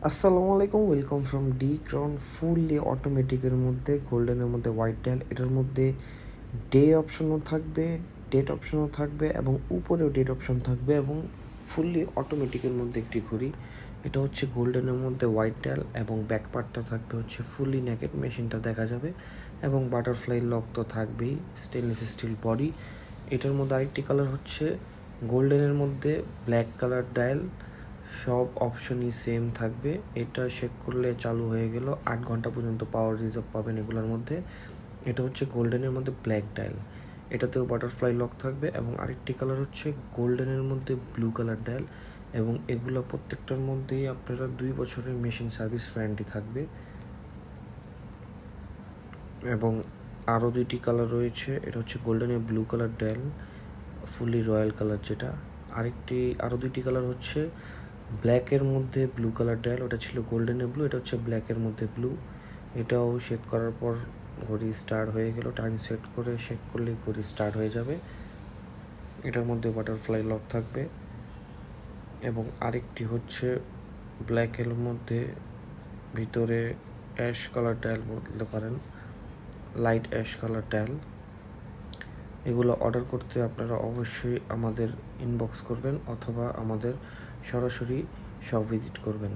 আসসালামু আলাইকুম, welcome from the Crown. Fully অটোমেটিকের মধ্যে গোল্ডেনের মধ্যে হোয়াইট ডায়াল, এটার মধ্যে ডে অপশনও থাকবে, ডেট অপশনও থাকবে এবং উপরেও ডেট অপশন থাকবে এবং ফুললি অটোমেটিকের মধ্যে একটি ঘড়ি। এটা হচ্ছে গোল্ডেনের মধ্যে হোয়াইট ডায়াল এবং ব্যাক পার্টটা থাকবে হচ্ছে ফুললি নেকেড, মেশিনটা দেখা যাবে এবং বাটারফ্লাই লক তো থাকবেই, স্টেনলেস স্টিল বডি। এটার মধ্যে আরেকটি কালার হচ্ছে গোল্ডেনের মধ্যে ব্ল্যাক কালার ডায়াল। সব অপশনই সেম থাকবে। এটা চেক করলে চালু হয়ে গেল, 8 ঘন্টা পর্যন্ত পাওয়ার রিজার্ভ পাবেন এগুলোর মধ্যে। এটা হচ্ছে গোল্ডেনের মধ্যে ব্ল্যাক ডায়াল, এটাতেও বাটারফ্লাই লক থাকবে এবং আরেকটি কালার হচ্ছে গোল্ডেনের মধ্যে ব্লু কালার ডায়াল এবং এগুলো প্রত্যেকটার মধ্যেই আপনারা 2 বছরের মেশিন সার্ভিস ওয়ারেন্টি থাকবে। এবং আরও 2টি কালার রয়েছে, এটা হচ্ছে গোল্ডেনের ব্লু কালার ডায়াল, ফুলি রয়্যাল কালার যেটা। আরও 2টি কালার হচ্ছে ব্ল্যাকের মধ্যে ব্লু কালার ডায়াল, ওটা ছিল গোল্ডেনের ব্লু, এটা হচ্ছে ব্ল্যাকের মধ্যে ব্লু। এটাও শেক করার পর ঘড়ি স্টার্ট হয়ে গেল, টাইম সেট করে শেক করলেই ঘড়ি স্টার্ট হয়ে যাবে। এটার মধ্যে বাটারফ্লাই লক থাকবে। এবং আরেকটি হচ্ছে ব্ল্যাকের মধ্যে ভিতরে অ্যাশ কালার ডায়াল বলতে পারেন, লাইট অ্যাশ কালার ডায়াল। এগুলো অর্ডার করতে আপনারা অবশ্যই আমাদের ইনবক্স করবেন অথবা আমাদের সরাসরি শপ ভিজিট করবেন।